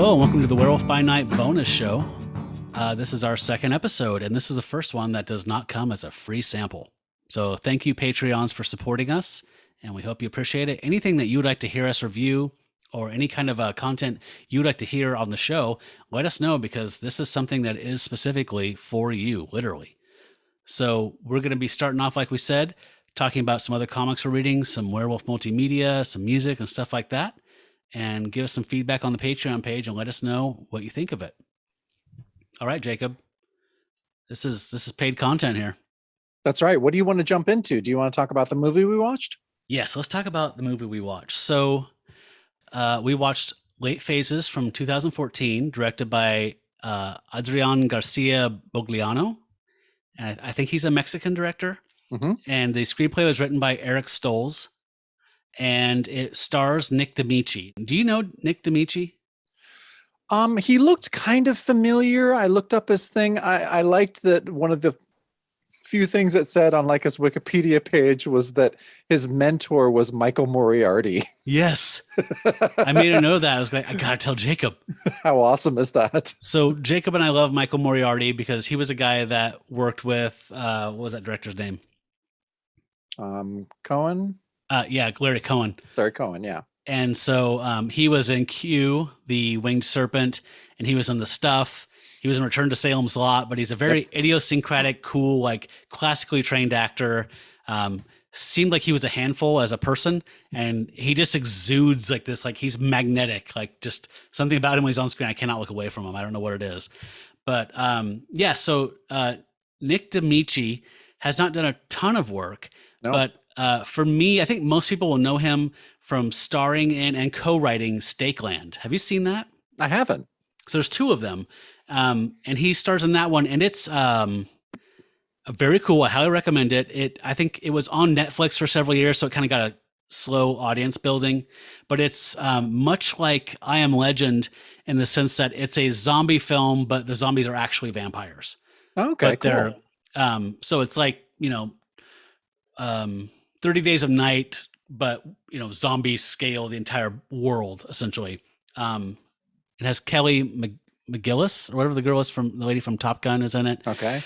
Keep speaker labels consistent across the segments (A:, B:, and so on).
A: Hello, and welcome to the Werewolf by Night bonus show. This is our second episode, and this is the first one that does not come as a free sample. So thank you, Patreons, for supporting us, and we hope you appreciate it. Anything that you'd like to hear us review or any kind of content you'd like to hear on the show, let us know, because this is something that is specifically for you, literally. So we're going to be starting off, like we said, talking about some other comics we're reading, some werewolf multimedia, some music and stuff like that. And give us some feedback on the Patreon page and let us know what you think of it. All right, Jacob. This is paid content here.
B: That's right. What do you want to jump into? Do you want to talk about the movie we watched?
A: Yes, let's talk about the movie we watched. So we watched Late Phases from 2014, directed by Adrian Garcia Bogliano. And I think he's a Mexican director.
B: Mm-hmm.
A: And the screenplay was written by Eric Stolz. And it stars Nick D'Amici. Do you know Nick D'Amici?
B: He looked kind of familiar. I looked up his thing. I liked that one of the few things it said on like his Wikipedia page was that his mentor was Michael Moriarty.
A: Yes. I made a note of that. I was like, I gotta tell Jacob.
B: How awesome is that?
A: So Jacob and I love Michael Moriarty because he was a guy that worked with, what was that director's name?
B: Cohen?
A: Yeah, Larry Cohen.
B: Larry Cohen, yeah.
A: And so he was in Q, the Winged Serpent, and he was in The Stuff. He was in Return to Salem's Lot, but he's a very idiosyncratic, cool, like classically trained actor. Seemed like he was a handful as a person, and he just exudes like this, like he's magnetic, like just something about him when he's on screen. I cannot look away from him. I don't know what it is. But yeah, so Nick D'Amici has not done a ton of work, but for me, I think most people will know him from starring in and co-writing Stakeland. Have you seen that?
B: I haven't.
A: So there's two of them. And he stars in that one, and it's very cool. I highly recommend it. I think it was on Netflix for several years, so it kind of got a slow audience building. But it's much like I Am Legend in the sense that it's a zombie film, but the zombies are actually vampires.
B: Okay,
A: but
B: cool.
A: So it's like, 30 Days of Night, but zombies scale the entire world essentially. It has Kelly McGillis or whatever the girl is, from the lady from Top Gun is in it.
B: Okay.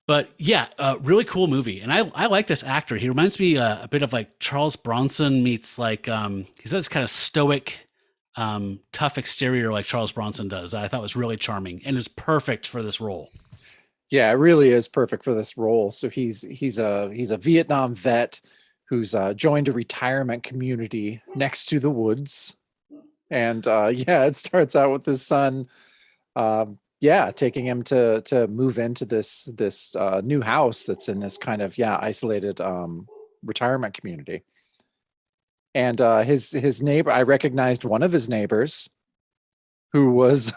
A: But yeah, really cool movie. And I like this actor. He reminds me a bit of like Charles Bronson meets like, he's got this kind of stoic, tough exterior like Charles Bronson does. That I thought was really charming and is perfect for this role.
B: Yeah, it really is perfect for this role. So he's a Vietnam vet who's joined a retirement community next to the woods. And it starts out with his son, taking him to move into this new house that's in this kind of isolated retirement community. And his neighbor, I recognized one of his neighbors, who was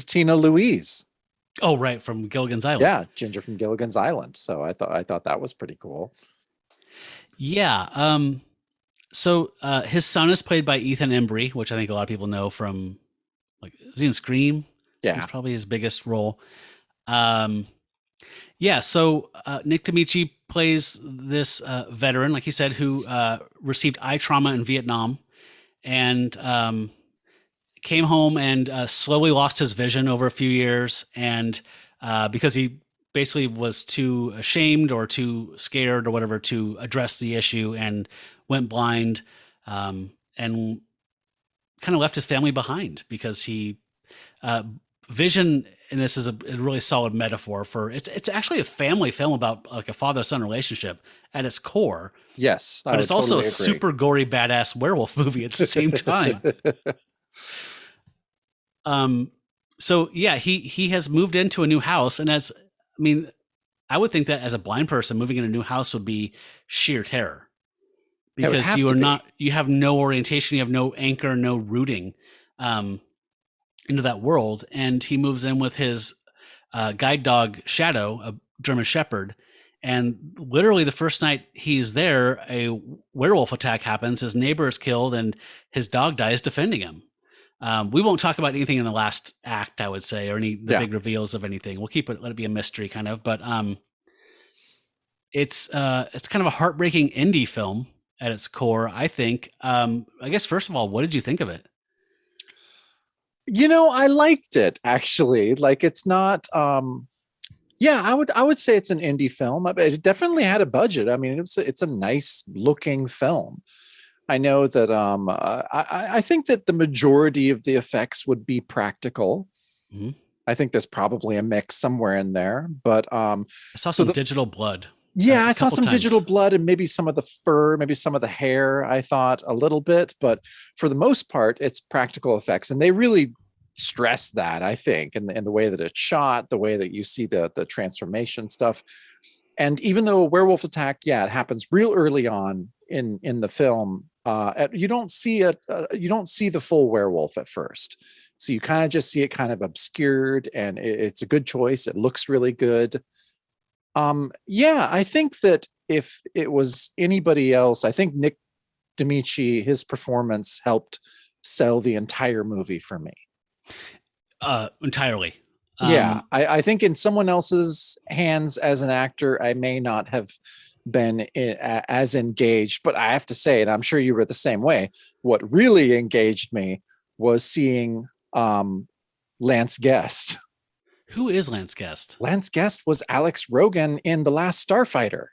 B: Tina Louise.
A: Oh, right, from Gilligan's Island.
B: Yeah, Ginger from Gilligan's Island. So I thought that was pretty cool.
A: Yeah. So his son is played by Ethan Embry, which I think a lot of people know from, like, was he in Scream?
B: Yeah,
A: it's probably his biggest role. So Nick D'Amici plays this veteran, like you said, who received eye trauma in Vietnam, and came home and slowly lost his vision over a few years, and because he basically was too ashamed or too scared or whatever to address the issue, and went blind, and kind of left his family behind because he vision. And this is a really solid metaphor for it's actually a family film about like a father-son relationship at its core.
B: Yes,
A: but it's also a super gory, badass werewolf movie at the same time. So yeah, he has moved into a new house, and I would think that as a blind person, moving in a new house would be sheer terror, because you have no orientation, you have no anchor, no rooting into that world. And he moves in with his guide dog Shadow, a German Shepherd, and literally the first night he's there, a werewolf attack happens, his neighbor is killed, and his dog dies defending him. We won't talk about anything in the last act, I would say, or the big reveals of anything. We'll let it be a mystery kind of, but it's kind of a heartbreaking indie film at its core, I think. I guess, first of all, what did you think of it?
B: I liked it actually. Like it's not yeah, I would say it's an indie film. It definitely had a budget. I mean, it's a nice looking film. I know that I think that the majority of the effects would be practical.
A: Mhm.
B: I think there's probably a mix somewhere in there, but
A: I saw
B: so
A: some
B: the
A: digital blood
B: yeah,
A: a
B: I saw
A: couple
B: some digital
A: times.
B: blood and maybe some of the fur, maybe some of the hair, I thought a little bit, but for the most part, it's practical effects. And they really stress that, I think, in the way that it's shot, the way that you see the transformation stuff. And even though a werewolf attack, yeah, it happens real early on in the film, you don't see the full werewolf at first. So you kind of just see it kind of obscured, and it's a good choice. It looks really good. Yeah, I think that if it was anybody else, I think Nick Damici, his performance helped sell the entire movie for me.
A: Entirely.
B: Yeah, I think in someone else's hands as an actor, I may not have been as engaged, but I have to say, and I'm sure you were the same way, what really engaged me was seeing Lance Guest.
A: Who is Lance Guest?
B: Lance Guest was Alex Rogan in The Last Starfighter.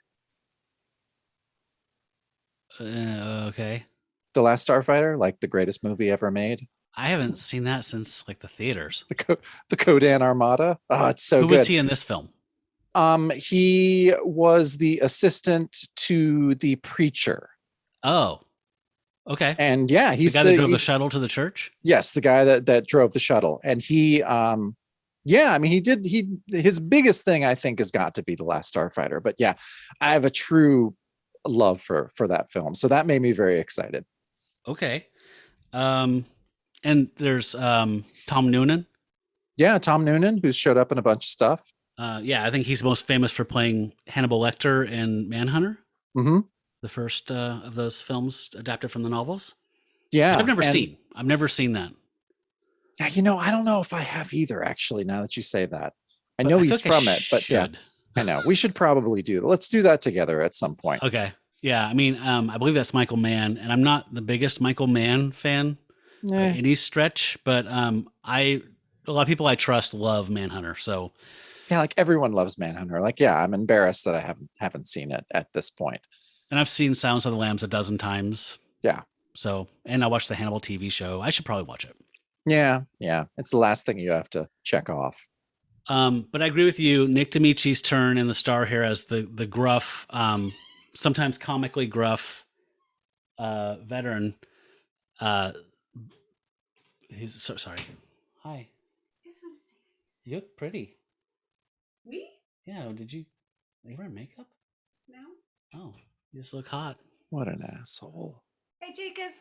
A: Okay.
B: The Last Starfighter, like the greatest movie ever made.
A: I haven't seen that since like the theaters.
B: The Kodan Armada. Oh, it's so
A: Who was
B: good.
A: he in this film?
B: He was the assistant to the preacher.
A: Oh, okay.
B: And yeah,
A: The
B: he's
A: guy that drove the shuttle to the church?
B: yes, the guy that drove the shuttle. And he yeah, I mean his biggest thing I think has got to be The Last Starfighter. But yeah, I have a true love for that film. So that made me very excited.
A: Okay. Um, and there's Tom Noonan.
B: Yeah, Tom Noonan, who's showed up in a bunch of stuff.
A: Yeah, I think he's most famous for playing Hannibal Lecter in Manhunter,
B: Hmm.
A: the first of those films adapted from the novels, which I've
B: Yeah,
A: never
B: and
A: seen. I've never seen that,
B: yeah, I don't know if I have either, actually, now that you say that. I
A: but
B: know
A: I feel
B: he's
A: like I
B: from it, but yeah,
A: should.
B: I know. We should probably let's do that together at some point.
A: Okay. Yeah, I mean, I believe that's Michael Mann, and I'm not the biggest Michael Mann fan by
B: Eh,
A: any stretch, but I a lot of people I trust love Manhunter, so
B: yeah, like everyone loves Manhunter. Like, yeah, I'm embarrassed that I haven't seen it at this point.
A: and I've seen Silence of the Lambs a dozen times.
B: Yeah.
A: So, and I watched the Hannibal TV show. I should probably watch it.
B: Yeah, yeah. It's the last thing you have to check off.
A: But I agree with you. Nick Damici's turn in the star here as the gruff, sometimes comically gruff veteran. Uh, he's so sorry. Hi,
C: I just want to say
A: you look pretty.
C: me?
A: Yeah, did you? Are you wearing makeup?
C: No.
A: Oh, you just look hot.
B: What an asshole.
C: Hey, Jacob.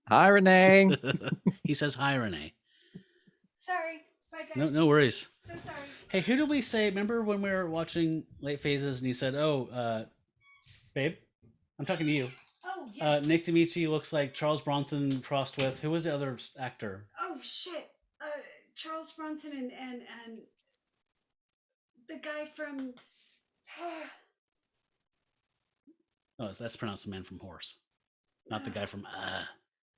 B: Hi, Renee.
A: He says hi, Renee.
C: Sorry. Bye, guys.
A: No worries.
C: So sorry.
A: Hey, who did we say? Remember when we were watching Late Phases and you said, "Oh, babe, I'm talking to you."
C: Oh yes.
A: Nick Damici looks like Charles Bronson crossed with who was the other actor?
C: Oh shit. Charles Bronson and the guy from.
A: Oh, that's pronounced the man from Horse, not the guy from.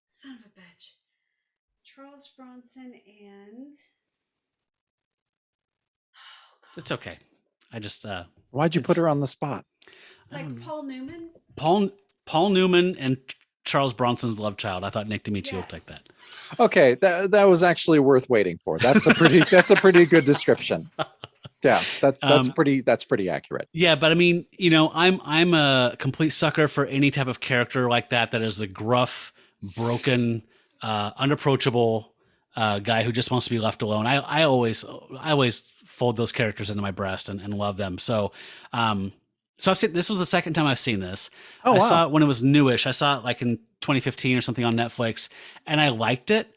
C: Son of a bitch. Charles Bronson and.
A: It's okay. I just
B: Why'd you put
A: it's-
B: her on the spot?
A: I don't
C: Like
A: know.
C: Paul Newman.
A: Paul Newman and Charles Bronson's love child. I thought Nick Damici looked like
C: Yes.
A: that.
B: Okay, that was actually worth waiting for. That's a pretty good description. Yeah, that's pretty accurate.
A: Yeah, but I mean, I'm a complete sucker for any type of character like that is a gruff, broken, unapproachable guy who just wants to be left alone. I always fold those characters into my breast and love them. So so I've seen this was the second time I've seen this.
B: Oh,
A: I
B: wow.
A: saw it when it was newish. I saw it like in 2015 or something on Netflix, and I liked it.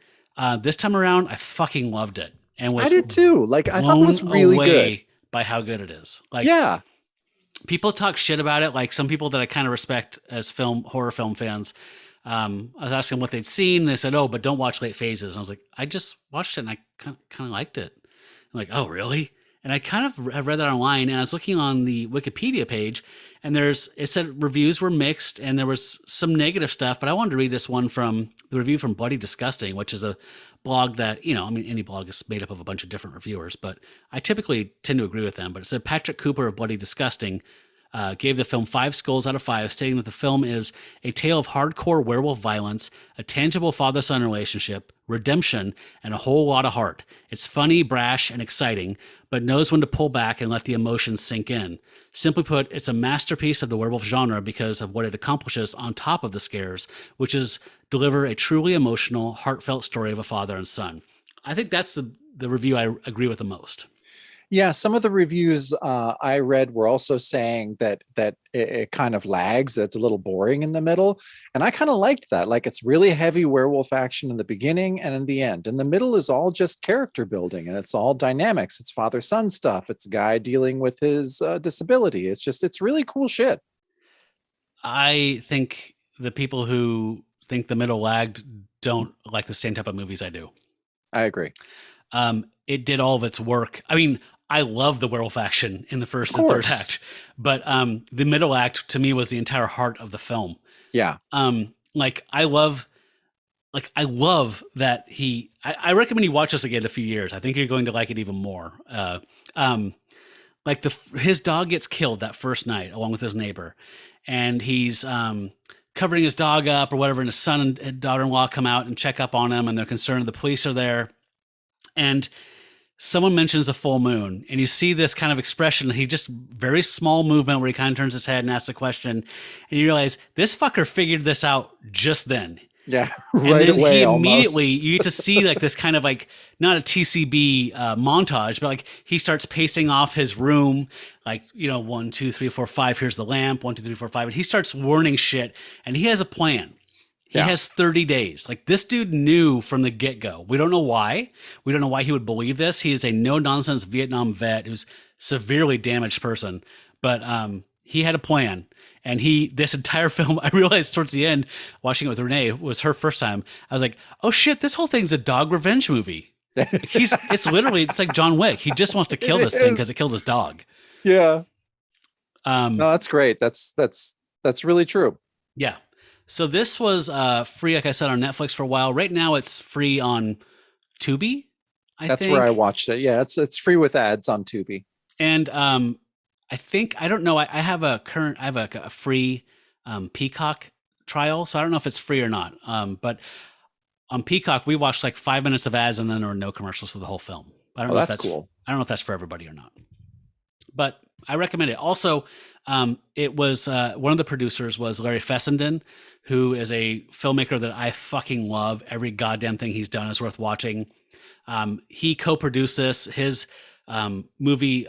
A: This time around, I fucking loved it and was
B: I did too. Like, I thought it was
A: blown
B: really
A: away
B: good.
A: by how good it is. Like,
B: Yeah.
A: people talk shit about it. Like some people that I kind of respect as horror film fans. I was asking what they'd seen. They said, "Oh, but don't watch Late Phases." And I was like, "I just watched it and I kind of liked it." I'm like, "Oh, really?" And I kind of have read that online, and I was looking on the Wikipedia page, and it said reviews were mixed, and there was some negative stuff. But I wanted to read this one from the review from Bloody Disgusting, which is a blog that, I mean, any blog is made up of a bunch of different reviewers, but I typically tend to agree with them. But it said Patrick Cooper of Bloody Disgusting gave the film 5 skulls out of 5, stating that the film is a tale of hardcore werewolf violence, a tangible father-son relationship, redemption, and a whole lot of heart. It's funny, brash, and exciting, but knows when to pull back and let the emotions sink in. Simply put, it's a masterpiece of the werewolf genre because of what it accomplishes on top of the scares, which is deliver a truly emotional, heartfelt story of a father and son. I think that's the review I agree with the most.
B: Yeah, some of the reviews I read were also saying that it kind of lags. It's a little boring in the middle, and I kind of liked that. Like, it's really heavy werewolf action in the beginning and in the end. In the middle is all just character building, and it's all dynamics. It's father-son stuff. It's a guy dealing with his disability. It's really cool shit.
A: I think the people who think the middle lagged don't like the same type of movies I do.
B: I agree.
A: It did all of its work. I mean, I love the werewolf action in the first and third act, but the middle act to me was the entire heart of the film.
B: Yeah.
A: I love that I recommend you watch this again in a few years. I think you're going to like it even more. His dog gets killed that first night along with his neighbor, and he's covering his dog up or whatever, and his son and daughter-in-law come out and check up on him, and they're concerned the police are there, and someone mentions a full moon, and you see this kind of expression. He just very small movement where he kind of turns his head and asks a question, and you realize this fucker figured this out just then.
B: Yeah,
A: right
B: away.
A: He immediately, you get to see like this kind of like not a TCB montage, but like he starts pacing off his room, like 1, 2, 3, 4, 5. Here's the lamp. 1, 2, 3, 4, 5. And he starts learning shit, and he has a plan. He has 30 days. Like, this dude knew from the get-go. We don't know why. We don't know why he would believe this. He is a no-nonsense Vietnam vet who's severely damaged person. But he had a plan. And this entire film, I realized towards the end, watching it with Renee, was her first time. I was like, oh shit, this whole thing's a dog revenge movie. It's like John Wick. He just wants to kill this thing because it killed his dog.
B: Yeah. No, that's great. That's really true.
A: Yeah. So this was free, like I said, on Netflix for a while. Right now, it's free on Tubi.
B: That's where I watched it. Yeah, it's free with ads on Tubi.
A: And I don't know. I have a free Peacock trial, so I don't know if it's free or not. But on Peacock, we watched like 5 minutes of ads, and then there were no commercials for the whole film. I don't know if that's cool. I don't know if that's for everybody or not. But I recommend it. Also, it was one of the producers was Larry Fessenden, who is a filmmaker that I fucking love. Every goddamn thing he's done is worth watching. He co-produced this. His movie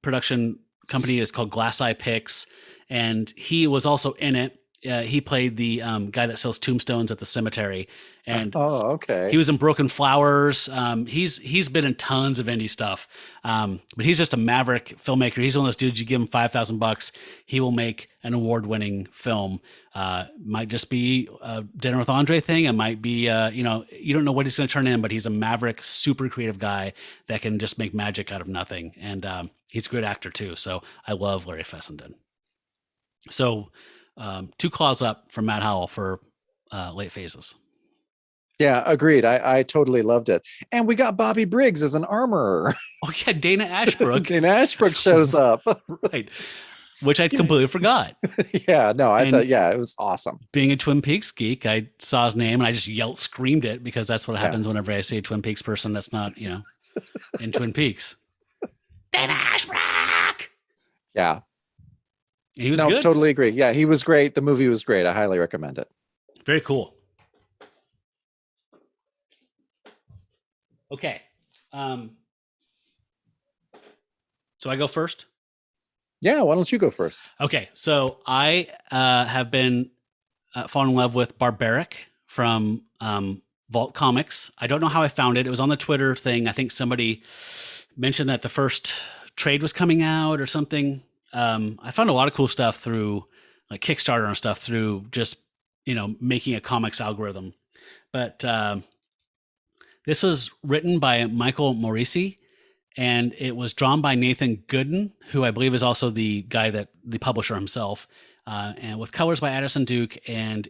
A: production company is called Glass Eye Pix, and he was also in it. He played the guy that sells tombstones at the cemetery, and he was in Broken Flowers. He's been in tons of indie stuff, but he's just a maverick filmmaker. He's one of those dudes. You give him $5,000, he will make an award-winning film. Might just be a Dinner with Andre thing. It might be you don't know what he's going to turn in, but he's a maverick, super creative guy that can just make magic out of nothing, and he's a good actor too. So I love Larry Fessenden. So. 2 claws up from Matt Howell for Late Phases.
B: Yeah, agreed. I totally loved it. And we got Bobby Briggs as an armorer.
A: Oh yeah, Dana Ashbrook.
B: Dana Ashbrook shows up.
A: Right. Which I completely forgot.
B: Yeah, no, I thought, it was awesome.
A: Being a Twin Peaks geek, I saw his name and I just screamed it because that's what happens whenever I see a Twin Peaks person that's not, in Twin Peaks. Dana Ashbrook!
B: Yeah.
A: He was good.
B: Totally agree. Yeah, he was great. The movie was great. I highly recommend it.
A: Very cool. Okay. So I go first?
B: Yeah, why don't you go first?
A: Okay, so I have been fallen in love with Barbaric from Vault Comics. I don't know how I found it. It was on the Twitter thing. I think somebody mentioned that the first trade was coming out or something. I found a lot of cool stuff through like Kickstarter and stuff through just, making a comics algorithm. But this was written by Michael Morisi, and it was drawn by Nathan Gooden, who I believe is also the guy that the publisher himself, and with colors by Addison Duke and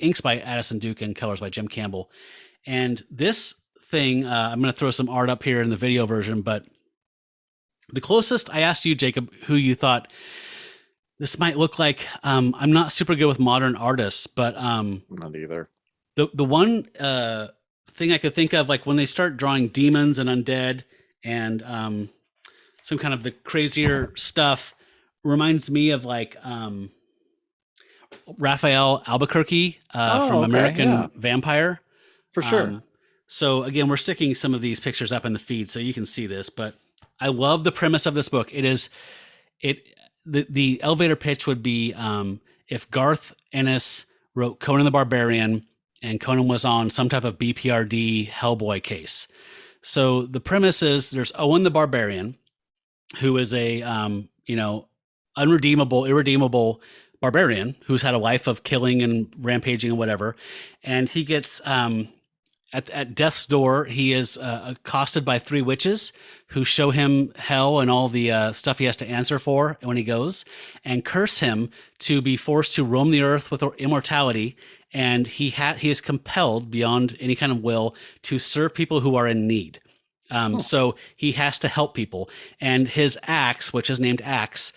A: inks by Addison Duke and colors by Jim Campbell. And this thing, I'm going to throw some art up here in the video version, but the closest I asked you, Jacob, who you thought this might look like. I'm not super good with modern artists, but
B: Not either.
A: the one thing I could think of, like when they start drawing demons and undead and some kind of the crazier stuff, reminds me of like Raphael Albuquerque from
B: okay,
A: American
B: yeah.
A: Vampire.
B: For sure.
A: So again, we're sticking some of these pictures up in the feed so you can see this, but I love the premise of this book. The elevator pitch would be if Garth Ennis wrote Conan the Barbarian and Conan was on some type of BPRD Hellboy case. So the premise is there's Owen the Barbarian, who is a irredeemable barbarian who's had a life of killing and rampaging and whatever, and he gets at death's door. He is accosted by 3 witches who show him hell and all the stuff he has to answer for when he goes, and curse him to be forced to roam the earth with immortality. And he is compelled beyond any kind of will to serve people who are in need. So he has to help people. And his axe, which is named Axe,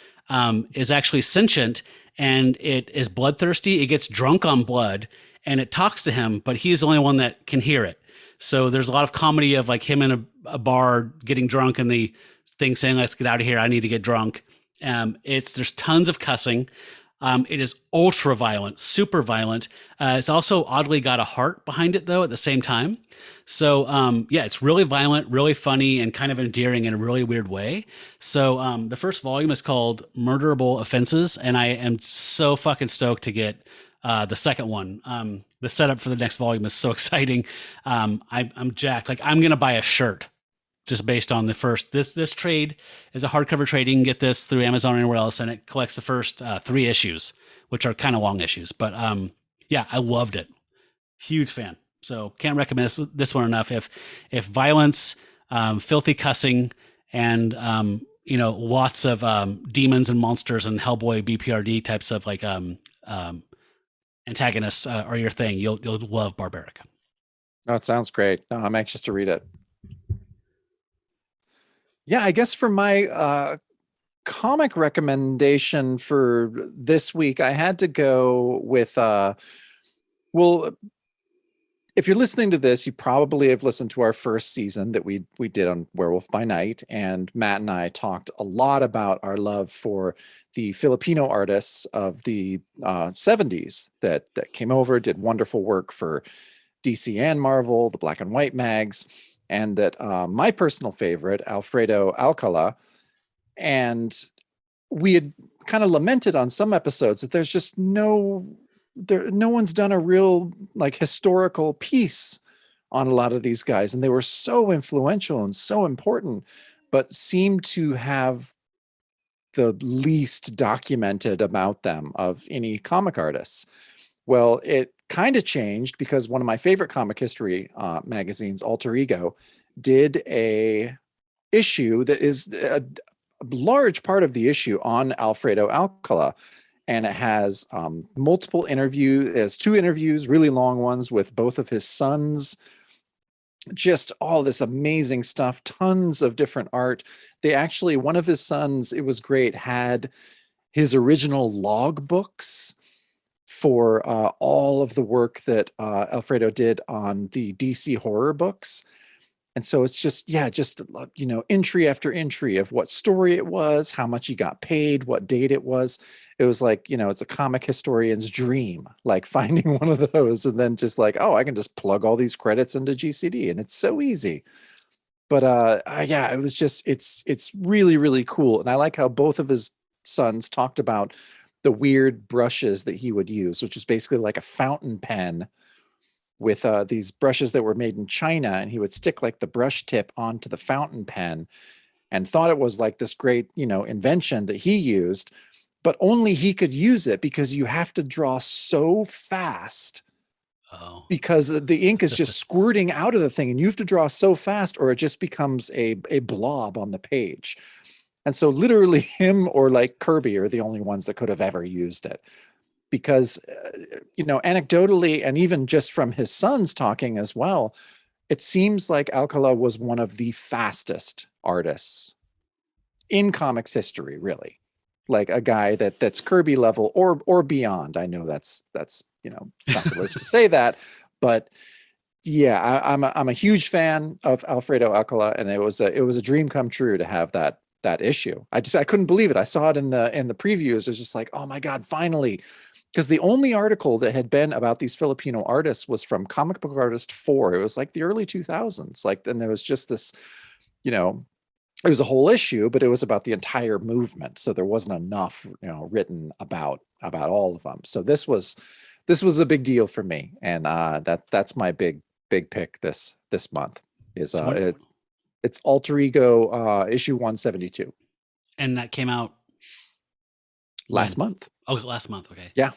A: is actually sentient, and it is bloodthirsty. It gets drunk on blood, and it talks to him, but he's the only one that can hear it. So there's a lot of comedy of like him in a bar getting drunk and the thing saying, "Let's get out of here. I need to get drunk." There's tons of cussing. It is ultra violent, super violent. It's also oddly got a heart behind it though at the same time. So it's really violent, really funny, and kind of endearing in a really weird way. So the first volume is called Murderable Offenses, and I am so fucking stoked to get the second one. The setup for the next volume is so exciting. I'm jacked. Like I'm gonna buy a shirt just based on the first. This trade is a hardcover trade. You can get this through Amazon or anywhere else, and it collects the first 3 issues, which are kind of long issues. But I loved it. Huge fan. So can't recommend this one enough. If violence, filthy cussing, and lots of demons and monsters and Hellboy BPRD types of like antagonists are your thing, you'll love Barbaric.
B: Oh, it sounds great. No, I'm anxious to read it. Yeah, I guess for my comic recommendation for this week, I had to go with if you're listening to this, you probably have listened to our first season that we did on Werewolf by Night, and Matt and I talked a lot about our love for the Filipino artists of the 70s that came over, did wonderful work for DC and Marvel, the Black and White mags, and that my personal favorite, Alfredo Alcala, and we had kind of lamented on some episodes that there's just no one's done a real like historical piece on a lot of these guys, and they were so influential and so important, but seem to have the least documented about them of any comic artists. Well, it kind of changed because one of my favorite comic history magazines, Alter Ego, did a issue that is a large part of the issue on Alfredo Alcala. And it has multiple interviews. It has 2 interviews, really long ones with both of his sons. Just all this amazing stuff, tons of different art. They actually, one of his sons, it was great, had his original log books for all of the work that Alfredo did on the DC horror books. And so it's just entry after entry of what story it was, how much he got paid, what date it was. It was like, it's a comic historian's dream, like finding one of those and then just like, oh, I can just plug all these credits into GCD and it's so easy. But it was just, it's really, really cool. And I like how both of his sons talked about the weird brushes that he would use, which is basically like a fountain pen with these brushes that were made in China, and he would stick like the brush tip onto the fountain pen and thought it was like this great, invention that he used, but only he could use it because you have to draw so fast
A: Oh,
B: because the ink is just squirting out of the thing, and you have to draw so fast or it just becomes a blob on the page. And so literally him or like Kirby are the only ones that could have ever used it, because anecdotally, and even just from his sons talking as well, it seems like Alcala was one of the fastest artists in comics history, really. Like a guy that's Kirby level or beyond. I know that's sacrilegious to say that, but yeah, I'm a huge fan of Alfredo Alcala, and it was a dream come true to have that issue. I couldn't believe it. I saw it in the previews. It was just like, oh my god, finally. Because the only article that had been about these Filipino artists was from Comic Book Artist 4. It was like the early 2000s. Like, then there was just this, it was a whole issue, but it was about the entire movement. So there wasn't enough, written about all of them. So this was a big deal for me. And that's my big pick this month is it's Alter Ego issue 172.
A: And that came out
B: last month.
A: Oh, last month. Okay.
B: Yeah.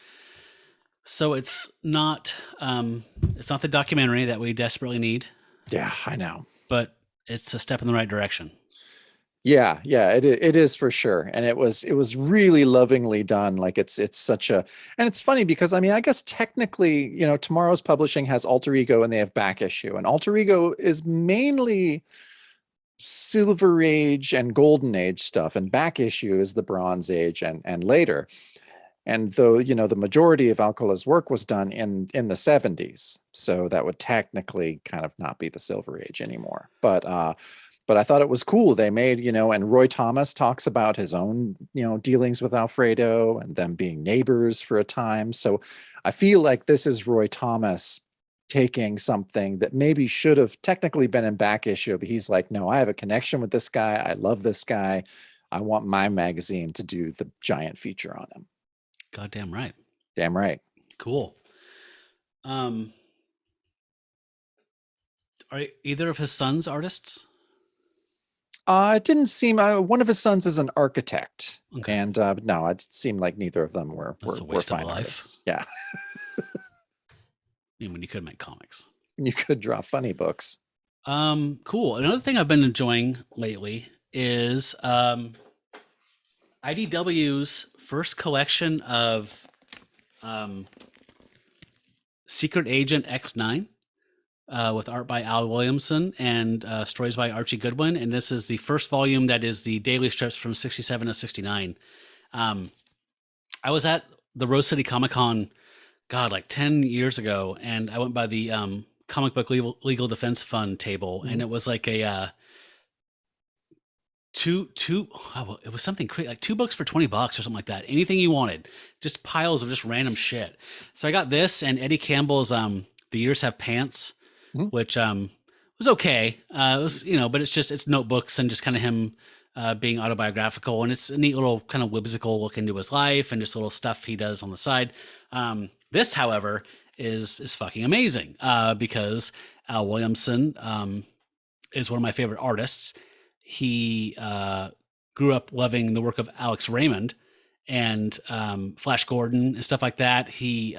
A: So it's not the documentary that we desperately need.
B: Yeah, I know.
A: But it's a step in the right direction.
B: Yeah, it is for sure. And it was really lovingly done. Like it's such a, and it's funny because I guess technically, Tomorrow's Publishing has Alter Ego and they have Back Issue, and Alter Ego is mainly Silver Age and Golden Age stuff, and Back Issue is the Bronze Age and later. And though, the majority of Alcala's work was done in the 70s, so that would technically kind of not be the Silver Age anymore. But I thought it was cool. They made, and Roy Thomas talks about his own, dealings with Alfredo and them being neighbors for a time. So I feel like this is Roy Thomas taking something that maybe should have technically been in Back Issue, but he's like, no, I have a connection with this guy. I love this guy. I want my magazine to do the giant feature on him.
A: Goddamn right.
B: Damn right.
A: Cool. Are either of his sons artists?
B: It didn't seem. One of his sons is an architect,
A: okay.
B: And no, it seemed like neither of them were fine artists. Yeah.
A: When you could make comics,
B: you could draw funny books.
A: Cool. Another thing I've been enjoying lately is IDW's first collection of Secret Agent X9. With art by Al Williamson and stories by Archie Goodwin. And this is the first volume that is the daily strips from 67 to 69. I was at the Rose City Comic Con, like 10 years ago, and I went by the Comic Book Legal Defense Fund table, and it was like a it was something crazy, like 2 books for $20 or something like that. Anything you wanted, just piles of just random shit. So I got this and Eddie Campbell's The Years Have Pants, which was okay. It was, but it's notebooks and just kind of him being autobiographical, and it's a neat little kind of whimsical look into his life and just little stuff he does on the side. This, however, is fucking amazing because Al Williamson is one of my favorite artists. He grew up loving the work of Alex Raymond and Flash Gordon and stuff like that. He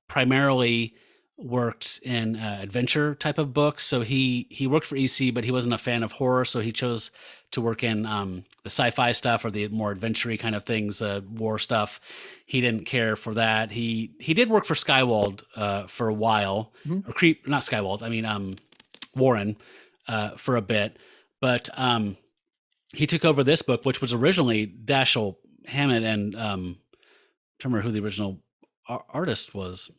A: primarily worked in adventure type of books. So he worked for EC, but he wasn't a fan of horror. So he chose to work in the sci-fi stuff or the more adventure-y kind of things, war stuff. He didn't care for that. He did work for Skywald for a while, or not Skywald. I mean, Warren for a bit, but he took over this book, which was originally Dashiell Hammett and I don't remember who the original artist was.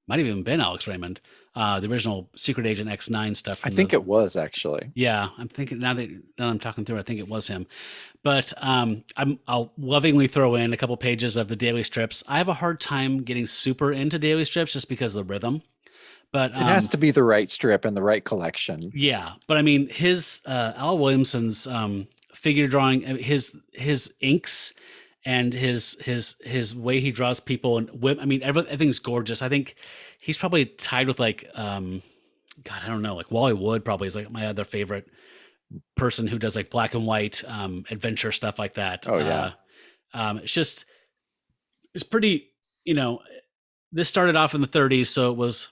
A: Might have even been Alex Raymond, the original Secret Agent X9 stuff.
B: I think it was actually.
A: Yeah, I'm thinking now that I'm talking through, I think it was him. But I'll lovingly throw in a couple pages of the daily strips. I have a hard time getting super into daily strips just because of the rhythm. But
B: it has to be the right strip and the right collection.
A: Yeah, but I mean, his Al Williamson's figure drawing, his inks. And his way he draws people, and everything's gorgeous. I think he's probably tied with like, I don't know, like Wally Wood probably is like my other favorite person who does like black and white adventure stuff like that.
B: Oh yeah,
A: it's pretty. This started off in the 30s, so it was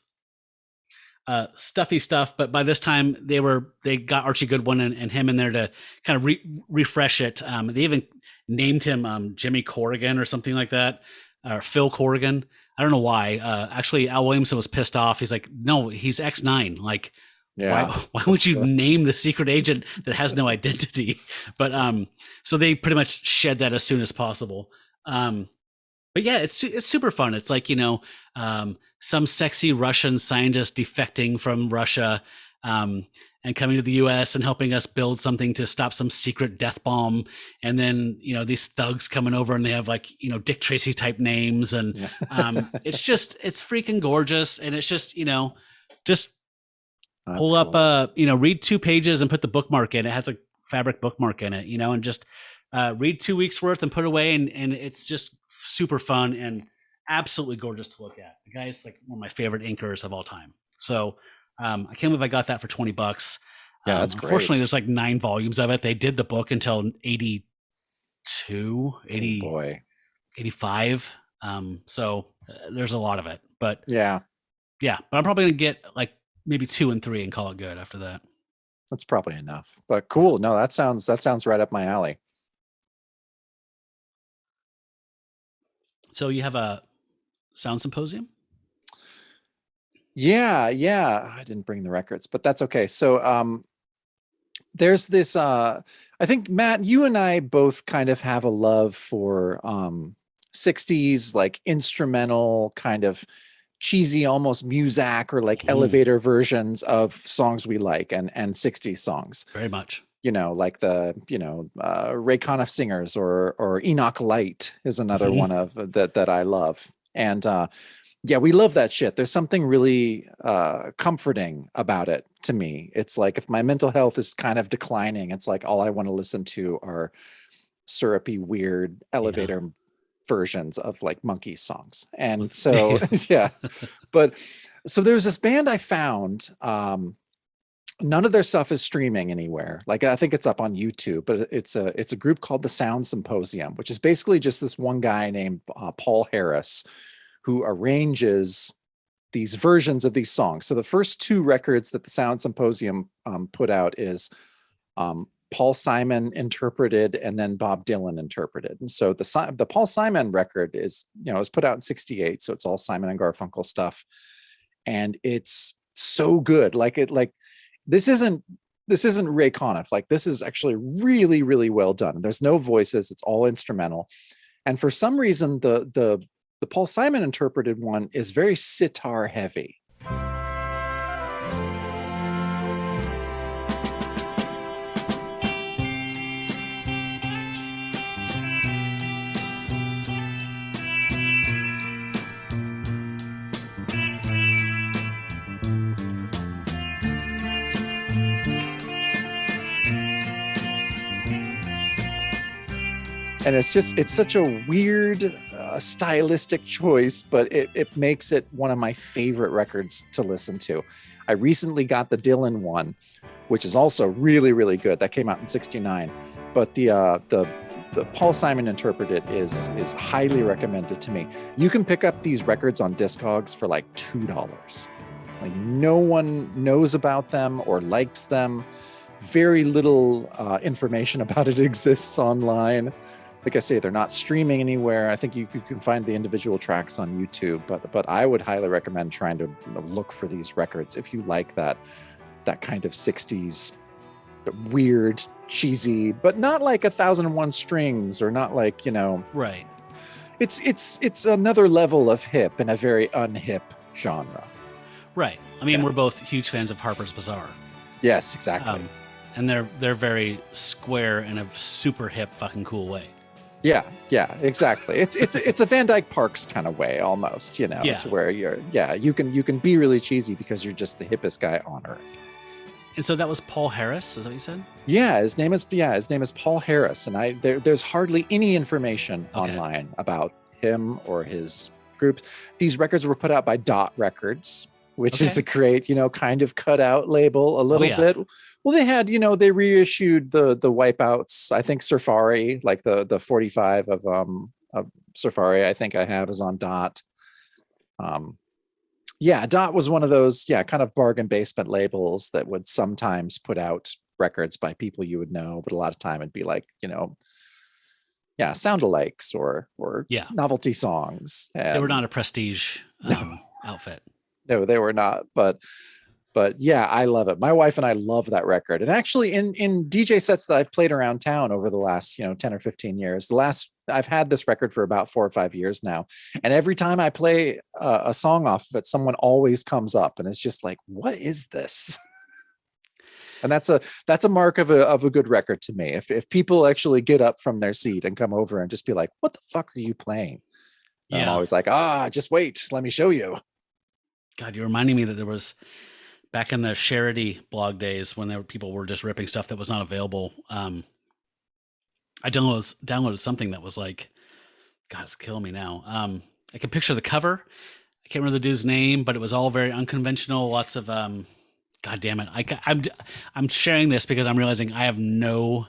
A: stuffy stuff. But by this time, they got Archie Goodwin and him in there to kind of refresh it. They even named him Jimmy Corrigan or something like that, or Phil Corrigan. I don't know why. Actually, Al Williamson was pissed off. He's like, no, he's X9. Like,
B: Yeah.
A: why would you name the secret agent that has no identity? But so they pretty much shed that as soon as possible. But yeah, it's super fun. It's like, some sexy Russian scientist defecting from Russia and coming to the US and helping us build something to stop some secret death bomb. And then, these thugs coming over and they have like, Dick Tracy type names. And it's freaking gorgeous. And it's just, just
B: That's
A: pull
B: cool.
A: up, read 2 pages and put the bookmark in. It has a fabric bookmark in it, and just read 2 weeks worth and put it away. And it's just super fun and absolutely gorgeous to look at. The guy's like one of my favorite inkers of all time. So I can't believe I got that for $20.
B: Yeah, that's great.
A: Unfortunately, there's like 9 volumes of it. They did the book until 82, 80,
B: boy.
A: 85. So there's a lot of it. But
B: yeah,
A: but I'm probably going to get like maybe 2 and 3 and call it good after that.
B: That's probably enough. But cool. No, that sounds right up my alley.
A: So you have a sound symposium?
B: Yeah. I didn't bring the records, but that's okay. So there's this I think, Matt, you and I both kind of have a love for 60s like instrumental kind of cheesy, almost Muzak or like elevator versions of songs we like, and 60s songs.
A: Very much.
B: Like the Ray Conniff Singers or Enoch Light is another one of that I love. And we love that shit. There's something really comforting about it to me. It's like if my mental health is kind of declining, it's like all I want to listen to are syrupy, weird elevator versions of like Monkees songs. And so but so there's this band I found. None of their stuff is streaming anywhere. Like I think it's up on YouTube, but it's a group called the Sound Symposium, which is basically just this one guy named Paul Harris who arranges these versions of these songs. So the first 2 records that the Sound Symposium put out is Paul Simon interpreted and then Bob Dylan interpreted. And so the Paul Simon record is, it was put out in 68. So it's all Simon and Garfunkel stuff. And it's so good. This isn't Ray Conniff. Like this is actually really, really well done. There's no voices. It's all instrumental. And for some reason, the Paul Simon interpreted one is very sitar heavy. And it's such a weird stylistic choice, but it makes it one of my favorite records to listen to. I recently got the Dylan one, which is also really, really good. That came out in 69. But the Paul Simon interpreted is highly recommended to me. You can pick up these records on Discogs for like $2. Like no one knows about them or likes them. Very little information about it exists online. Like I say, they're not streaming anywhere. I think you can find the individual tracks on YouTube, but I would highly recommend trying to look for these records if you like that kind of 60s weird, cheesy, but not like 1001 Strings or not like,
A: Right.
B: It's another level of hip in a very unhip genre.
A: Right. I mean, we're both huge fans of Harper's Bazaar.
B: Yes, exactly.
A: And they're very square in a super hip fucking cool way.
B: Yeah, exactly. It's a Van Dyke Parks kind of way almost, to where you can be really cheesy because you're just the hippest guy on earth.
A: And so that was Paul Harris, is that what you said?
B: Yeah, his name is Paul Harris, and there's hardly any information online about him or his group. These records were put out by Dot Records, which is a great, kind of cut out label a little bit. Well, they had, they reissued the Wipeouts. I think Surfari, like the 45 of Surfari, I think I have is on Dot. Yeah, Dot was one of those, kind of bargain basement labels that would sometimes put out records by people you would know, but a lot of time it'd be like, sound alikes or
A: Yeah,
B: novelty songs.
A: they were
B: And
A: not a prestige
B: no,
A: outfit.
B: no, they were not. But yeah, I love it. My wife and I love that record. And actually in DJ sets that I've played around town over the last, 10 or 15 years, I've had this record for about 4 or 5 years now. And every time I play a song off of it, someone always comes up and it's just like, what is this? And that's a mark of a good record to me. If people actually get up from their seat and come over and just be like, what the fuck are you playing? And I'm always like, just wait, let me show you.
A: God, you're reminding me that there was back in the Charity blog days when people were just ripping stuff that was not available. I downloaded something that was like, God, it's killing me now. I can picture the cover. I can't remember the dude's name, but it was all very unconventional. Lots of, God damn it. I'm sharing this because I'm realizing I have no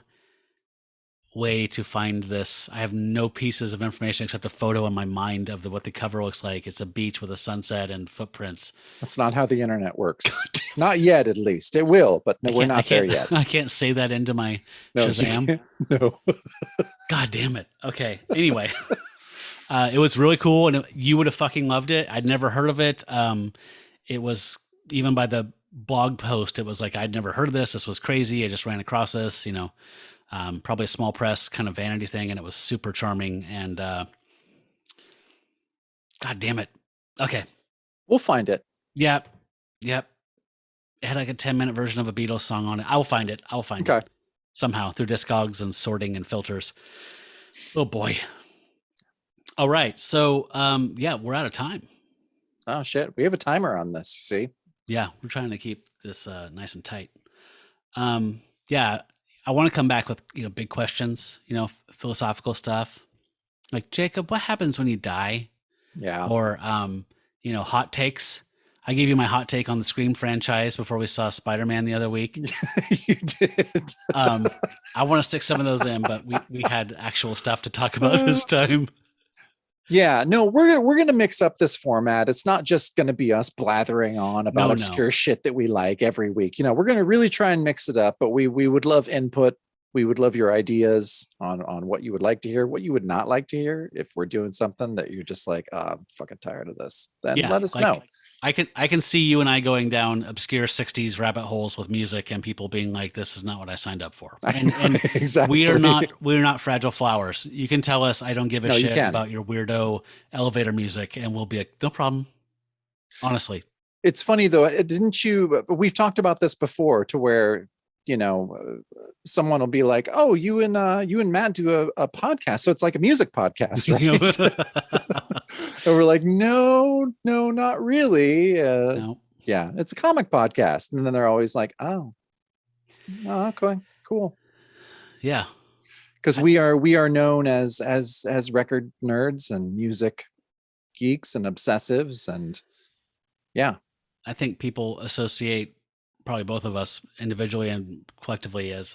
A: way to find this. I have no pieces of information except a photo in my mind of what the cover looks like. It's a beach with a sunset and footprints.
B: That's not how the internet works. Not yet, at least. It will, but no, we're not there yet.
A: I can't say that into my Shazam.
B: No.
A: God damn it. Okay. Anyway, it was really cool, and you would have fucking loved it. I'd never heard of it. It was, even by the blog post, it was like, I'd never heard of this. This was crazy. I just ran across this, probably a small press kind of vanity thing, and it was super charming. And God damn it. Okay.
B: We'll find it.
A: Yep. It had like a 10-minute version of a Beatles song on it. I'll find it somehow through Discogs and sorting and filters. Oh boy. All right. So, we're out of time.
B: Oh shit. We have a timer on this. You see?
A: Yeah. We're trying to keep this nice and tight. I want to come back with, big questions, philosophical stuff. Like, Jacob, what happens when you die?
B: Yeah.
A: Or, hot takes. I gave you my hot take on the Scream franchise before we saw Spider-Man the other week.
B: You did.
A: I want to stick some of those in, but we had actual stuff to talk about this time.
B: Yeah, no, we're gonna mix up this format. It's not just gonna be us blathering on about obscure shit that we like every week. We're gonna really try and mix it up, but we would love input. We would love your ideas on what you would like to hear, what you would not like to hear. If we're doing something that you're just like, I'm fucking tired of this, then let us know.
A: I can see you and I going down obscure 60s rabbit holes with music and people being like, this is not what I signed up for. And
B: exactly.
A: we're not fragile flowers. You can tell us I don't give a shit about your weirdo elevator music, and we'll be like, no problem. Honestly.
B: It's funny though, we've talked about this before, to where someone will be like, oh, you and Matt do a podcast, so it's like a music podcast, right? And we're like, no, not really.
A: No.
B: Yeah, it's a comic podcast. And then they're always like, oh, okay, cool.
A: Yeah,
B: because we are known as record nerds and music geeks and obsessives, and yeah,
A: I think people associate probably both of us individually and collectively as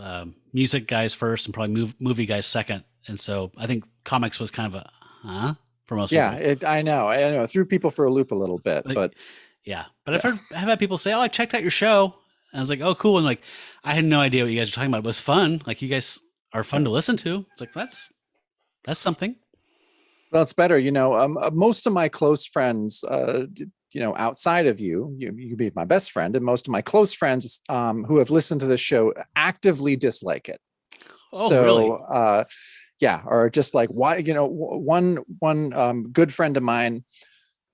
A: music guys first and probably movie guys second. And so I think comics was kind of a for most people.
B: I know it threw people for a loop a little bit, but
A: yeah. But I've had people say, oh, I checked out your show. And I was like, oh, cool. And like, I had no idea what you guys were talking about. It was fun. Like, you guys are fun to listen to. It's like, that's something.
B: Well, it's better. Most of my close friends, outside of you be my best friend, and most of my close friends who have listened to this show actively dislike it.
A: Oh, so, really?
B: Or just like, why, one good friend of mine,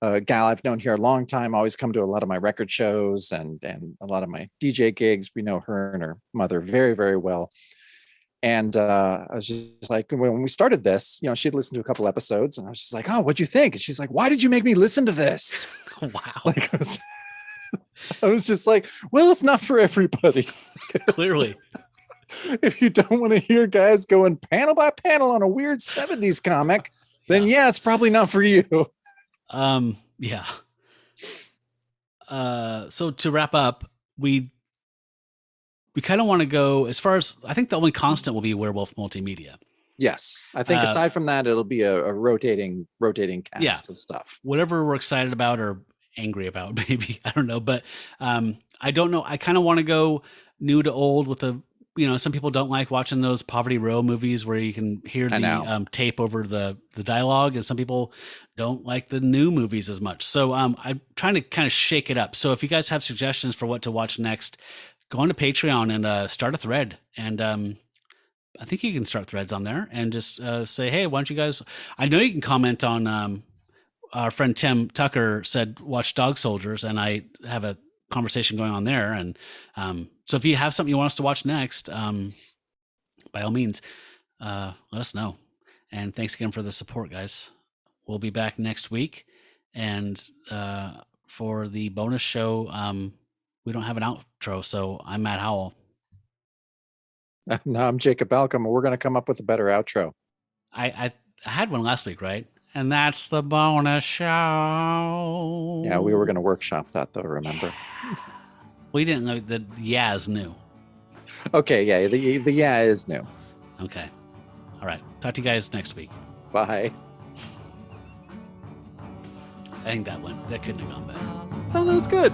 B: a gal I've known here a long time, always come to a lot of my record shows and a lot of my DJ gigs. We know her and her mother very, very well. And I was just like, when we started this, she'd listened to a couple episodes, and I was just like, oh, what'd you think? And she's like, why did you make me listen to this?
A: Wow.
B: Like, I was just like, well, it's not for everybody.
A: Clearly.
B: If you don't want to hear guys going panel by panel on a weird 70s comic, then it's probably not for you.
A: Yeah. So to wrap up, we kind of want to go as far as, I think the only constant will be Werewolf Multimedia.
B: Yes. I think aside from that, it'll be a rotating cast of stuff.
A: Whatever we're excited about or angry about. Maybe I don't know, but I don't know. I kind of want to go new to old with a. Some people don't like watching those Poverty Row movies where you can hear
B: I know.
A: the tape over the dialogue, and some people don't like the new movies as much. So I'm trying to kind of shake it up. So if you guys have suggestions for what to watch next, go on to Patreon and start a thread. And I think you can start threads on there and just say, hey, why don't you guys? I know you can comment on. Our friend Tim Tucker said watch Dog Soldiers, and I have a conversation going on there. And so if you have something you want us to watch next, by all means, let us know. And thanks again for the support, guys. We'll be back next week. And for the bonus show, we don't have an outro. So I'm Matt Howell.
B: No, I'm Jacob Balcom, and we're going to come up with a better outro.
A: I had one last week, right? And that's the bonus show.
B: Yeah, we were going to workshop that, though, remember?
A: We didn't know that yeah is new.
B: Okay, yeah, the yeah is new.
A: Okay. All right. Talk to you guys next week.
B: Bye.
A: I think that couldn't have gone better.
B: Oh, that was good.